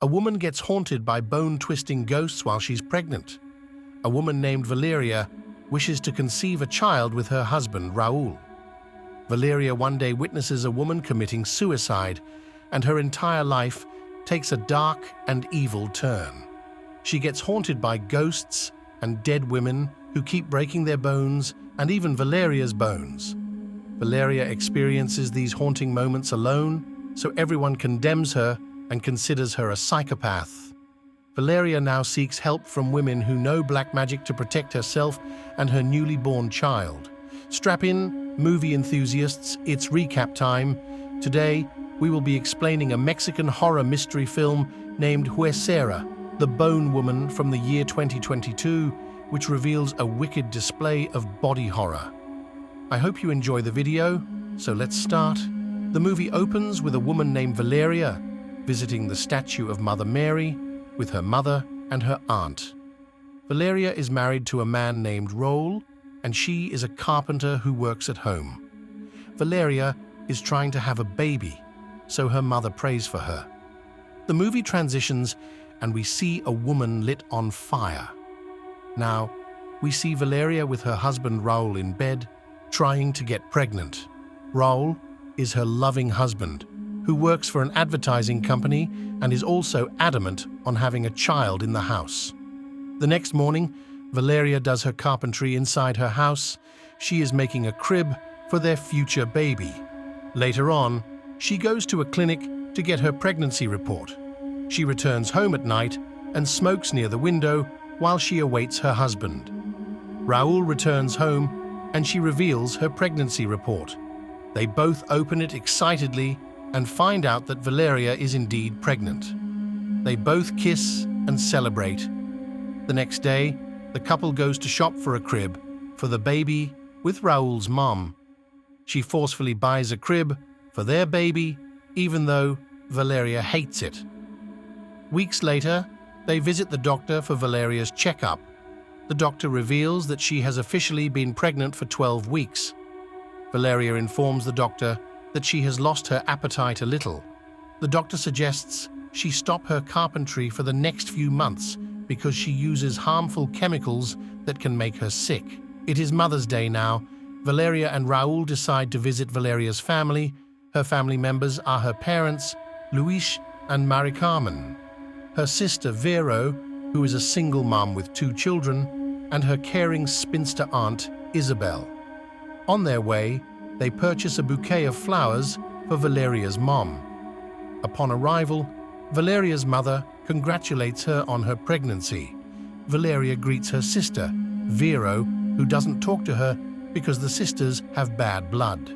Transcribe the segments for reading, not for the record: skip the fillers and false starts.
A woman gets haunted by bone-twisting ghosts while she's pregnant. A woman named Valeria wishes to conceive a child with her husband, Raul. Valeria one day witnesses a woman committing suicide, and her entire life takes a dark and evil turn. She gets haunted by ghosts and dead women who keep breaking their bones, and even Valeria's bones. Valeria experiences these haunting moments alone, so everyone condemns her and considers her a psychopath. Valeria now seeks help from women who know black magic to protect herself and her newly born child. Strap in, movie enthusiasts, it's recap time. Today, we will be explaining a Mexican horror mystery film named Huesera, The Bone Woman from the year 2022, which reveals a wicked display of body horror. I hope you enjoy the video, so let's start. The movie opens with a woman named Valeria visiting the statue of Mother Mary with her mother and her aunt. Valeria is married to a man named Raul, and she is a carpenter who works at home. Valeria is trying to have a baby, so her mother prays for her. The movie transitions and we see a woman lit on fire. Now, we see Valeria with her husband Raul in bed, trying to get pregnant. Raul is her loving husband, who works for an advertising company and is also adamant on having a child in the house. The next morning, Valeria does her carpentry inside her house. She is making a crib for their future baby. Later on, she goes to a clinic to get her pregnancy report. She returns home at night and smokes near the window while she awaits her husband. Raul returns home and she reveals her pregnancy report. They both open it excitedly and find out that Valeria is indeed pregnant. They both kiss and celebrate. The next day, the couple goes to shop for a crib for the baby with Raul's mom. She forcefully buys a crib for their baby, even though Valeria hates it. Weeks later, they visit the doctor for Valeria's checkup. The doctor reveals that she has officially been pregnant for 12 weeks. Valeria informs the doctor that she has lost her appetite a little. The doctor suggests she stop her carpentry for the next few months because she uses harmful chemicals that can make her sick. It is Mother's Day now. Valeria and Raul decide to visit Valeria's family. Her family members are her parents, Luis and Mari Carmen, her sister Vero, who is a single mom with 2 children, and her caring spinster aunt, Isabel. On their way, they purchase a bouquet of flowers for Valeria's mom. Upon arrival, Valeria's mother congratulates her on her pregnancy. Valeria greets her sister, Vero, who doesn't talk to her because the sisters have bad blood.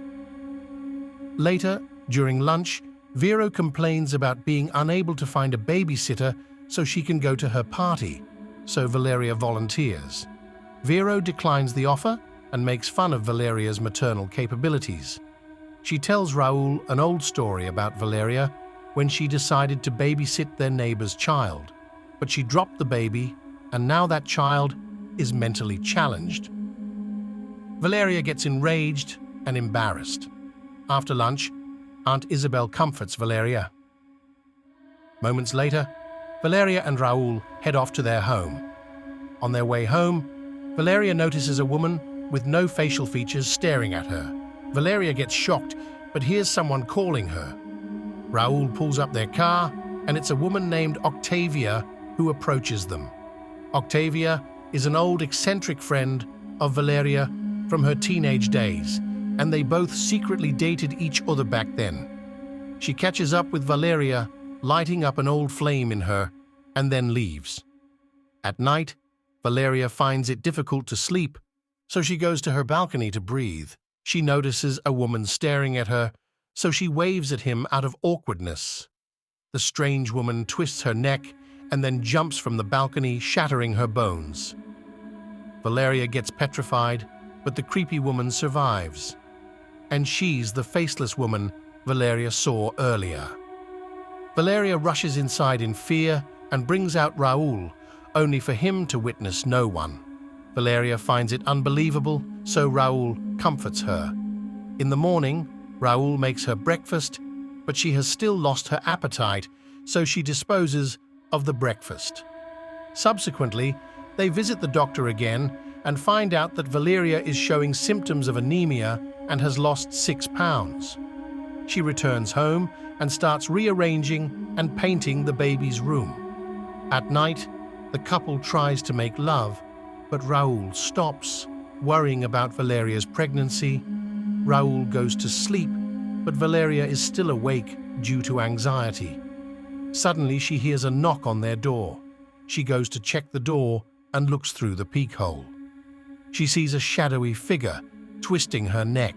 Later, during lunch, Vero complains about being unable to find a babysitter so she can go to her party, so Valeria volunteers. Vero declines the offer and makes fun of Valeria's maternal capabilities. She tells Raul an old story about Valeria when she decided to babysit their neighbor's child, but she dropped the baby, and now that child is mentally challenged. Valeria gets enraged and embarrassed. After lunch, Aunt Isabel comforts Valeria. Moments later, Valeria and Raul head off to their home. On their way home, Valeria notices a woman with no facial features staring at her. Valeria gets shocked, but hears someone calling her. Raul pulls up their car, and it's a woman named Octavia who approaches them. Octavia is an old eccentric friend of Valeria from her teenage days, and they both secretly dated each other back then. She catches up with Valeria, lighting up an old flame in her, and then leaves. At night, Valeria finds it difficult to sleep, so she goes to her balcony to breathe. She notices a woman staring at her, so she waves at him out of awkwardness. The strange woman twists her neck and then jumps from the balcony, shattering her bones. Valeria gets petrified, but the creepy woman survives. And she's the faceless woman Valeria saw earlier. Valeria rushes inside in fear and brings out Raul, only for him to witness no one. Valeria finds it unbelievable, so Raul comforts her. In the morning, Raul makes her breakfast, but she has still lost her appetite, so she disposes of the breakfast. Subsequently, they visit the doctor again and find out that Valeria is showing symptoms of anemia and has lost 6 pounds. She returns home and starts rearranging and painting the baby's room. At night, the couple tries to make love, but Raúl stops, worrying about Valeria's pregnancy. Raúl goes to sleep, but Valeria is still awake due to anxiety. Suddenly, she hears a knock on their door. She goes to check the door and looks through the peephole. She sees a shadowy figure twisting her neck.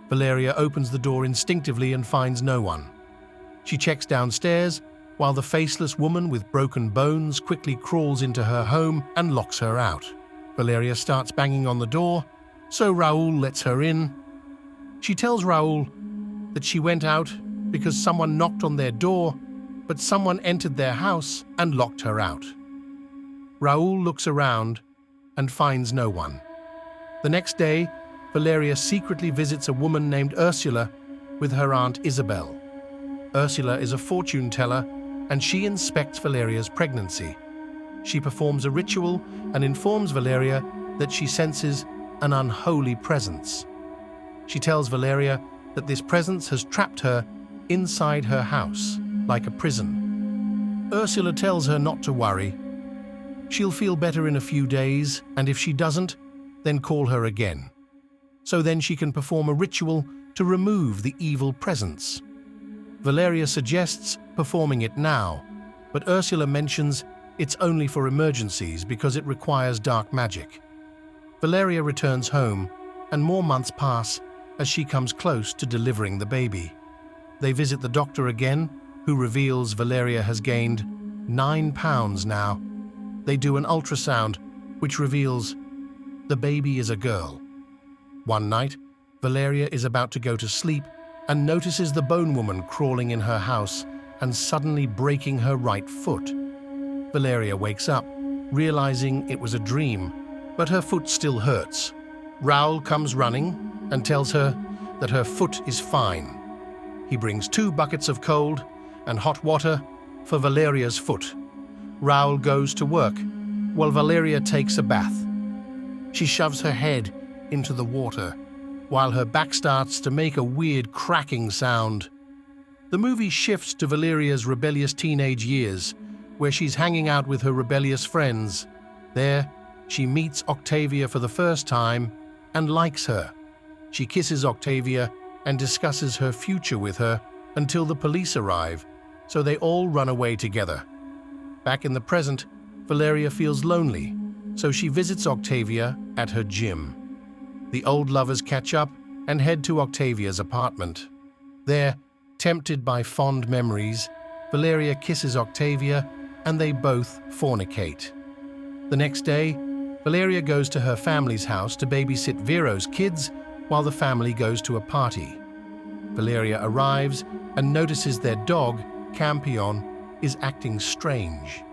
Valeria opens the door instinctively and finds no one. She checks downstairs, while the faceless woman with broken bones quickly crawls into her home and locks her out. Valeria starts banging on the door, so Raúl lets her in. She tells Raúl that she went out because someone knocked on their door, but someone entered their house and locked her out. Raúl looks around and finds no one. The next day, Valeria secretly visits a woman named Ursula with her aunt Isabel. Ursula is a fortune teller, and she inspects Valeria's pregnancy. She performs a ritual and informs Valeria that she senses an unholy presence. She tells Valeria that this presence has trapped her inside her house, like a prison. Ursula tells her not to worry. She'll feel better in a few days, and if she doesn't, then call her again. So then she can perform a ritual to remove the evil presence. Valeria suggests performing it now, but Ursula mentions it's only for emergencies because it requires dark magic. Valeria returns home, and more months pass as she comes close to delivering the baby. They visit the doctor again, who reveals Valeria has gained 9 pounds now. They do an ultrasound, which reveals the baby is a girl. One night, Valeria is about to go to sleep and notices the bone woman crawling in her house and suddenly breaking her right foot. Valeria wakes up, realizing it was a dream, but her foot still hurts. Raúl comes running and tells her that her foot is fine. He brings 2 buckets of cold and hot water for Valeria's foot. Raúl goes to work, while Valeria takes a bath. She shoves her head into the water, while her back starts to make a weird cracking sound. The movie shifts to Valeria's rebellious teenage years, where she's hanging out with her rebellious friends. There, she meets Octavia for the first time and likes her. She kisses Octavia and discusses her future with her until the police arrive, so they all run away together. Back in the present, Valeria feels lonely, so she visits Octavia at her gym. The old lovers catch up and head to Octavia's apartment. There, tempted by fond memories, Valeria kisses Octavia and they both fornicate. The next day, Valeria goes to her family's house to babysit Vero's kids while the family goes to a party. Valeria arrives and notices their dog, Campion, is acting strange.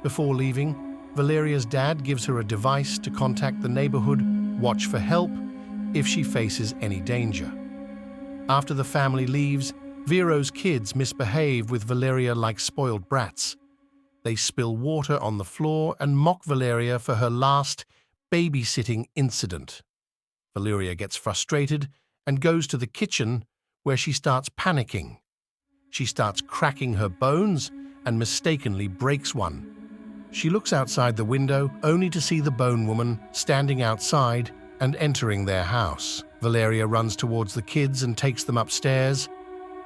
Before leaving, Valeria's dad gives her a device to contact the neighborhood watch for help if she faces any danger. After the family leaves, Vero's kids misbehave with Valeria like spoiled brats. They spill water on the floor and mock Valeria for her last babysitting incident. Valeria gets frustrated and goes to the kitchen, where she starts panicking. She starts cracking her bones and mistakenly breaks one. She looks outside the window only to see the bone woman standing outside and entering their house. Valeria runs towards the kids and takes them upstairs.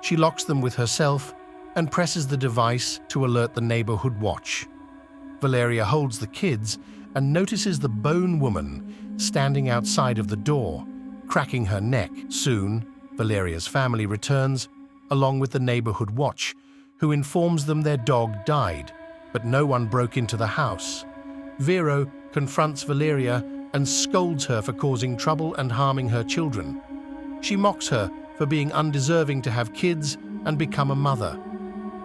She locks them with herself and presses the device to alert the neighborhood watch. Valeria holds the kids and notices the bone woman standing outside of the door, cracking her neck. Soon, Valeria's family returns, along with the neighborhood watch, who informs them their dog died, but no one broke into the house. Vero confronts Valeria and scolds her for causing trouble and harming her children. She mocks her for being undeserving to have kids and become a mother.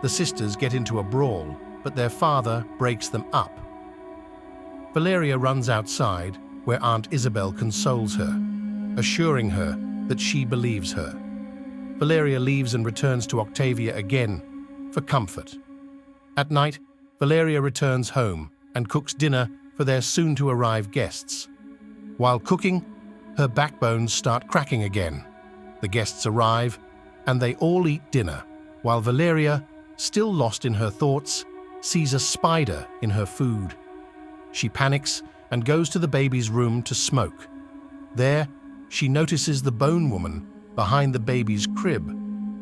The sisters get into a brawl, but their father breaks them up. Valeria runs outside, where Aunt Isabel consoles her, assuring her that she believes her. Valeria leaves and returns to Octavia again, for comfort. At night, Valeria returns home and cooks dinner for their soon-to-arrive guests. While cooking, her backbones start cracking again. The guests arrive, and they all eat dinner, while Valeria, still lost in her thoughts, sees a spider in her food. She panics and goes to the baby's room to smoke. There, she notices the bone woman behind the baby's crib,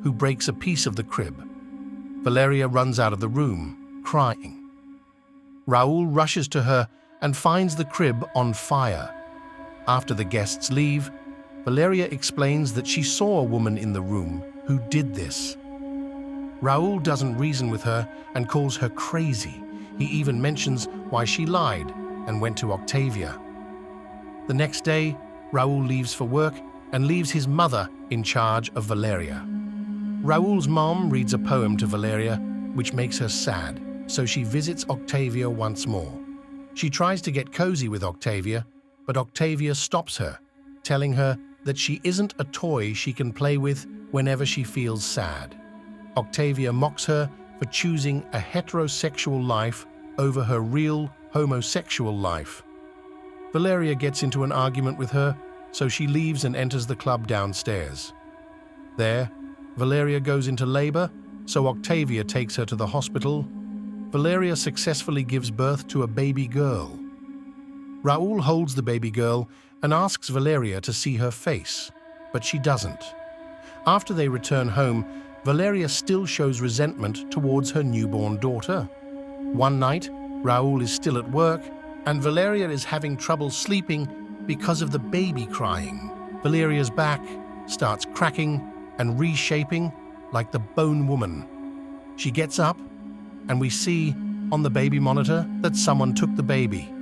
who breaks a piece of the crib. Valeria runs out of the room, crying. Raúl rushes to her and finds the crib on fire. After the guests leave, Valeria explains that she saw a woman in the room who did this. Raúl doesn't reason with her and calls her crazy. He even mentions why she lied and went to Octavia. The next day, Raúl leaves for work and leaves his mother in charge of Valeria. Raúl's mom reads a poem to Valeria, which makes her sad, so she visits Octavia once more. She tries to get cozy with Octavia, but Octavia stops her, telling her that she isn't a toy she can play with whenever she feels sad. Octavia mocks her for choosing a heterosexual life over her real homosexual life. Valeria gets into an argument with her, so she leaves and enters the club downstairs. There, Valeria goes into labor, so Octavia takes her to the hospital. Valeria successfully gives birth to a baby girl. Raúl holds the baby girl and asks Valeria to see her face, but she doesn't. After they return home, Valeria still shows resentment towards her newborn daughter. One night, Raúl is still at work, and Valeria is having trouble sleeping because of the baby crying. Valeria's back starts cracking and reshaping like the bone woman. She gets up, and we see on the baby monitor that someone took the baby.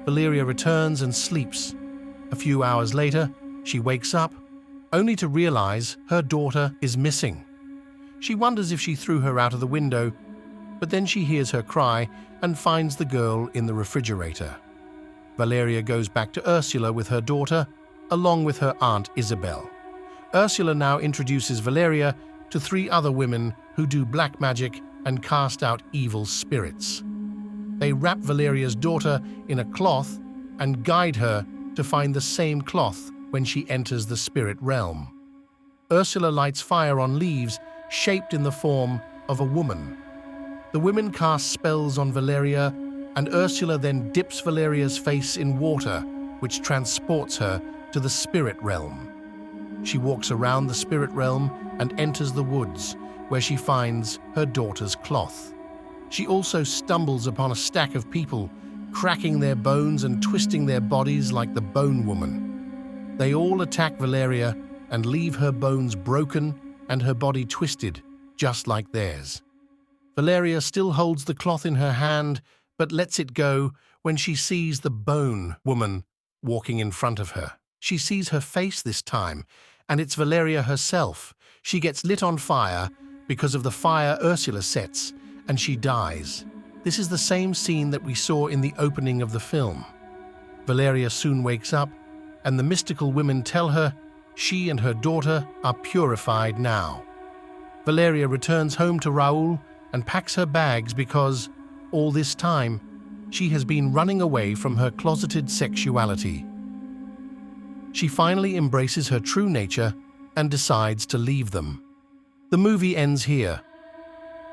Valeria returns and sleeps. A few hours later, she wakes up, only to realize her daughter is missing. She wonders if she threw her out of the window, but then she hears her cry and finds the girl in the refrigerator. Valeria goes back to Ursula with her daughter, along with her aunt Isabel. Ursula now introduces Valeria to 3 other women who do black magic and cast out evil spirits. They wrap Valeria's daughter in a cloth and guide her to find the same cloth when she enters the spirit realm. Ursula lights fire on leaves shaped in the form of a woman. The women cast spells on Valeria, and Ursula then dips Valeria's face in water, which transports her to the spirit realm. She walks around the spirit realm and enters the woods, where she finds her daughter's cloth. She also stumbles upon a stack of people, cracking their bones and twisting their bodies like the Bone Woman. They all attack Valeria and leave her bones broken and her body twisted, just like theirs. Valeria still holds the cloth in her hand, but lets it go when she sees the Bone Woman walking in front of her. She sees her face this time, and it's Valeria herself. She gets lit on fire because of the fire Ursula sets, and she dies. This is the same scene that we saw in the opening of the film. Valeria soon wakes up, and the mystical women tell her she and her daughter are purified now. Valeria returns home to Raúl and packs her bags because, all this time, she has been running away from her closeted sexuality. She finally embraces her true nature and decides to leave them. The movie ends here.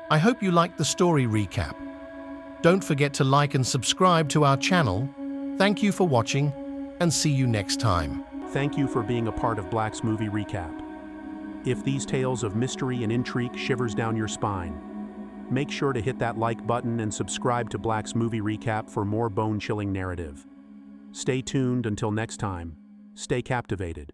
I hope you liked the story recap. Don't forget to like and subscribe to our channel. Thank you for watching, and see you next time. Thank you for being a part of Black's Movie Recap. If these tales of mystery and intrigue shivers down your spine, make sure to hit that like button and subscribe to Black's Movie Recap for more bone-chilling narrative. Stay tuned until next time. Stay captivated.